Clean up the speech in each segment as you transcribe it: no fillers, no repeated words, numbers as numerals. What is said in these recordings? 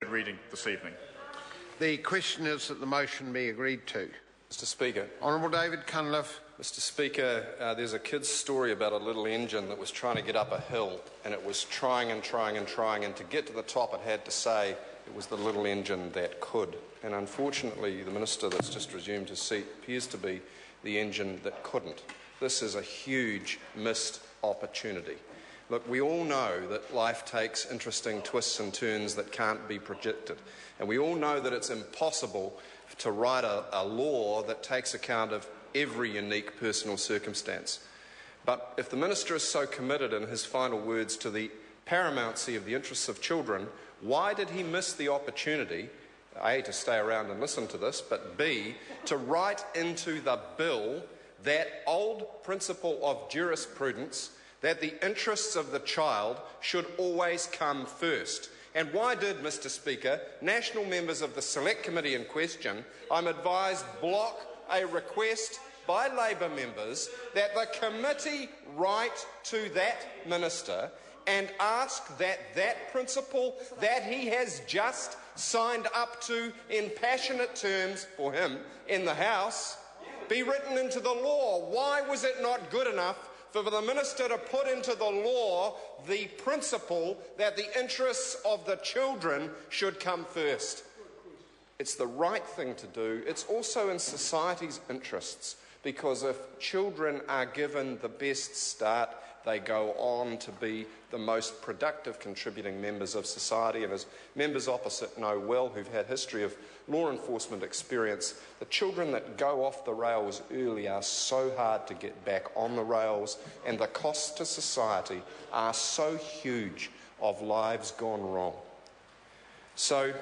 reading this evening. The question is that the motion be agreed to. Mr Speaker. Honourable David Cunliffe. Mr Speaker, there's a kid's story about a little engine that was trying to get up a hill, and it was trying, and to get to the top it had to say it was the little engine that could. And unfortunately, the Minister that's just resumed his seat appears to be the engine that couldn't. This is a huge missed opportunity. Look, we all know that life takes interesting twists and turns that can't be predicted. And we all know that it's impossible to write a law that takes account of every unique personal circumstance. But if the Minister is so committed in his final words to the paramountcy of the interests of children, why did he miss the opportunity, A, to stay around and listen to this, but B, to write into the bill that old principle of jurisprudence that the interests of the child should always come first? And why did, Mr Speaker, national members of the Select Committee in question, I'm advised, block a request by Labor members that the committee write to that Minister and ask that that principle that he has just signed up to in passionate terms for him in the House be written into the law? Why was it not good enough for the Minister to put into the law the principle that the interests of the children should come first? It's the right thing to do. It's also in society's interests, because if children are given the best start, they go on to be the most productive contributing members of society. And as members opposite know well, who've had history of law enforcement experience, the children that go off the rails early are so hard to get back on the rails, and the costs to society are so huge of lives gone wrong. So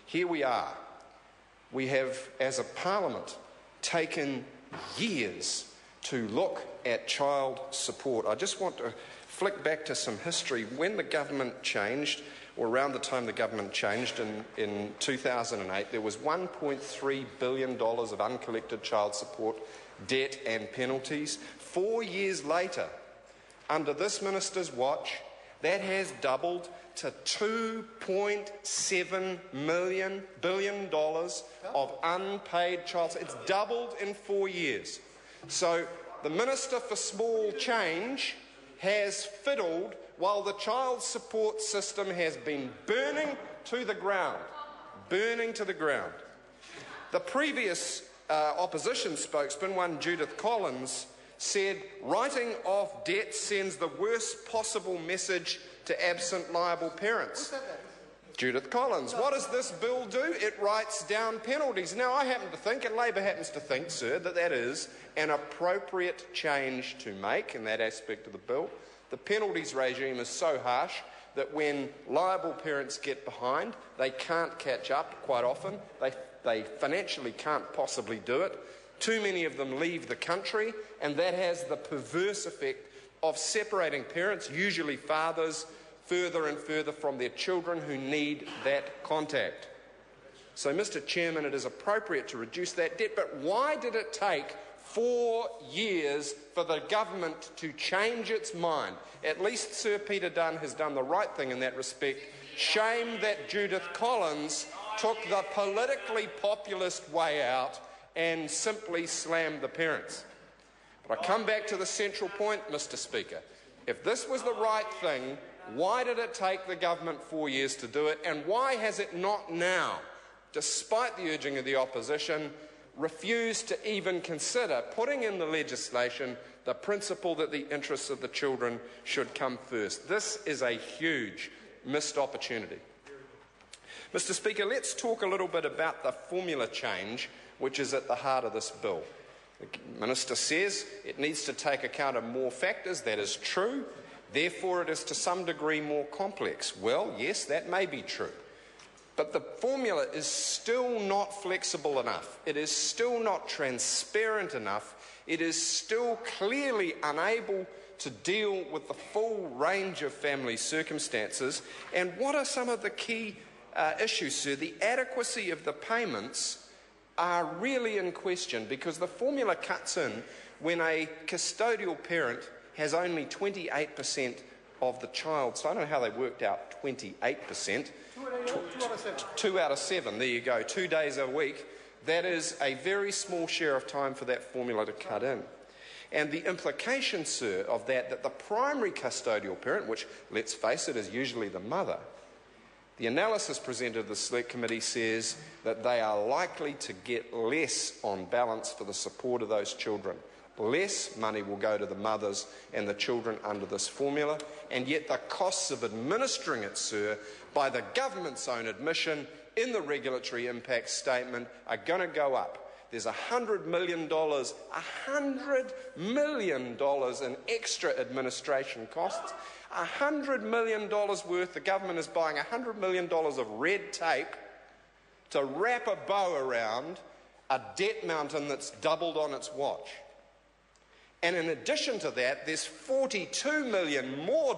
here we are. We have, as a parliament, taken years to look at child support. I just want to flick back to some history. When the government changed, or around the time the government changed in 2008, there was $1.3 billion of uncollected child support debt and penalties. 4 years later, under this Minister's watch, that has doubled to $2.7 billion of unpaid child support. It's doubled in 4 years. So the Minister for Small Change has fiddled while the child support system has been burning to the ground. The previous opposition spokesman, one Judith Collins, said writing off debt sends the worst possible message to absent liable parents. Judith Collins. What does this bill do? It writes down penalties. Now, I happen to think, and Labor happens to think, sir, that that is an appropriate change to make in that aspect of the bill. The penalties regime is so harsh that when liable parents get behind, they can't catch up quite often. They financially can't possibly do it. Too many of them leave the country, and that has the perverse effect of separating parents, usually fathers, further and further from their children who need that contact. So, Mr Chairman, it is appropriate to reduce that debt, but why did it take 4 years for the government to change its mind? At least Sir Peter Dunn has done the right thing in that respect. Shame that Judith Collins took the politically populist way out and simply slammed the parents. But I come back to the central point, Mr Speaker. If this was the right thing, why did it take the government 4 years to do it, and why has it not now, despite the urging of the opposition, refused to even consider putting in the legislation the principle that the interests of the children should come first? This is a huge missed opportunity. Mr Speaker, let's talk a little bit about the formula change which is at the heart of this bill. The Minister says it needs to take account of more factors. That is true. Therefore, it is to some degree more complex. Well, yes, that may be true. But the formula is still not flexible enough. It is still not transparent enough. It is still clearly unable to deal with the full range of family circumstances. And what are some of the key issues, sir? The adequacy of the payments are really in question, because the formula cuts in when a custodial parent has only 28% of the child. So I don't know how they worked out 28%. 2 out of 7, there you go, 2 days a week. That is a very small share of time for that formula to cut in. And the implication, sir, of that the primary custodial parent, which, let's face it, is usually the mother, the analysis presented to the Select Committee says that they are likely to get less on balance for the support of those children. Less money will go to the mothers and the children under this formula, and yet the costs of administering it, sir, by the government's own admission in the regulatory impact statement are going to go up. There's $100 million in extra administration costs. $100 million worth, the government is buying $100 million of red tape to wrap a bow around a debt mountain that's doubled on its watch. And in addition to that, there's $42 million more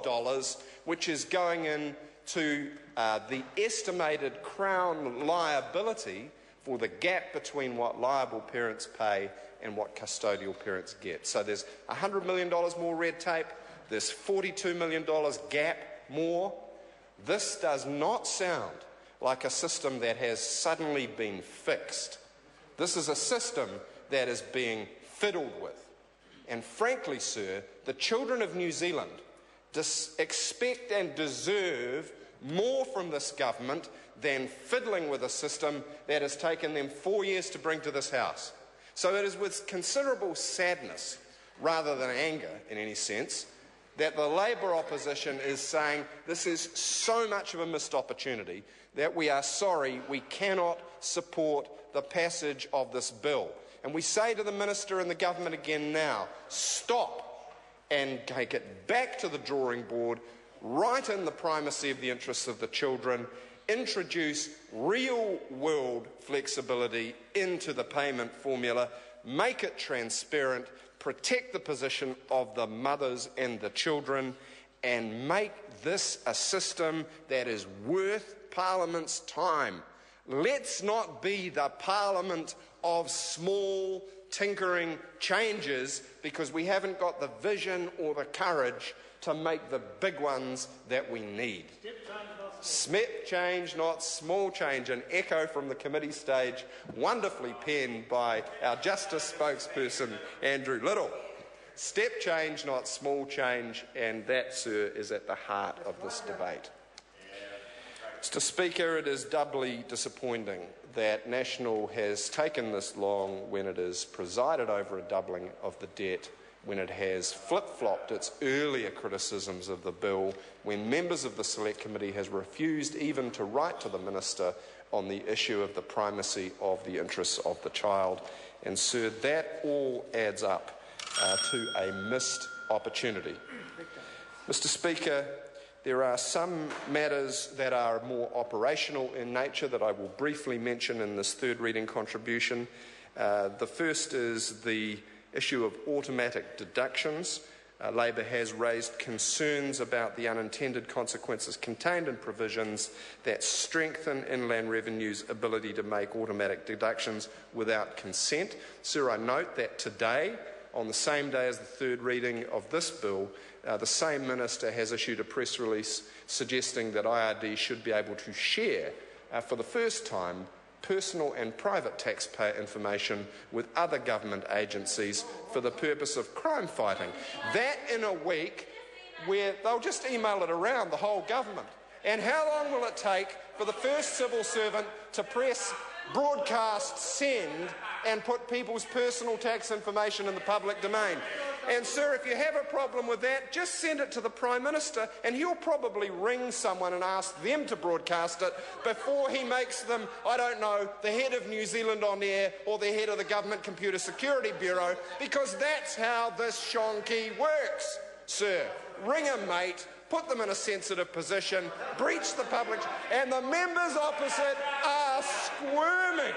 which is going into the estimated Crown liability for the gap between what liable parents pay and what custodial parents get. So there's $100 million more red tape, there's $42 million gap more. This does not sound like a system that has suddenly been fixed. This is a system that is being fiddled with. And frankly, sir, the children of New Zealand expect and deserve more from this government than fiddling with a system that has taken them 4 years to bring to this House. So it is with considerable sadness, rather than anger in any sense, that the Labour opposition is saying this is so much of a missed opportunity that we are sorry we cannot support the passage of this bill. And we say to the Minister and the government again now, stop and take it back to the drawing board, write in the primacy of the interests of the children, introduce real-world flexibility into the payment formula, make it transparent, protect the position of the mothers and the children, and make this a system that is worth Parliament's time. Let's not be the Parliament of small tinkering changes because we haven't got the vision or the courage to make the big ones that we need. Step change, not small change, an echo from the committee stage, wonderfully penned by our Justice spokesperson, Andrew Little. Step change, not small change, and that, sir, is at the heart of this debate. Mr. Speaker, it is doubly disappointing that National has taken this long when it has presided over a doubling of the debt, when it has flip-flopped its earlier criticisms of the bill, when members of the Select Committee has refused even to write to the Minister on the issue of the primacy of the interests of the child. And, sir, that all adds up to a missed opportunity. Mr. Speaker, there are some matters that are more operational in nature that I will briefly mention in this third reading contribution. The first is the issue of automatic deductions. Labor has raised concerns about the unintended consequences contained in provisions that strengthen Inland Revenue's ability to make automatic deductions without consent. Sir, I note that today, on the same day as the third reading of this bill, the same minister has issued a press release suggesting that IRD should be able to share, for the first time, personal and private taxpayer information with other government agencies for the purpose of crime fighting. That in a week where they'll just email it around the whole government. And how long will it take for the first civil servant to press broadcast send and put people's personal tax information in the public domain? And, sir, if you have a problem with that, just send it to the Prime Minister and he'll probably ring someone and ask them to broadcast it before he makes them, I don't know, the head of New Zealand On Air or the head of the Government Computer Security Bureau, because that's how this shonky works, sir. Ring a mate, put them in a sensitive position, breach the public, and the members opposite are squirming.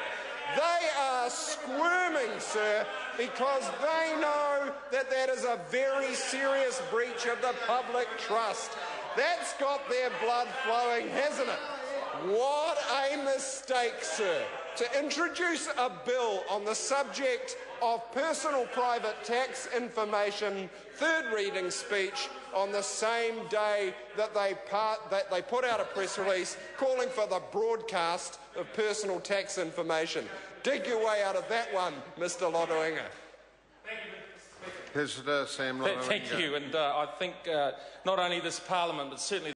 They are squirming, sir, because they know that that is a very serious breach of the public trust. That's got their blood flowing, hasn't it? What a mistake, sir. to introduce a bill on the subject of personal private tax information, third reading speech, on the same day that they put out a press release calling for the broadcast of personal tax information. Dig your way out of that one, Mr Lodoinga. Visitor Sam Lodoinga. Thank you, and I think not only this Parliament but certainly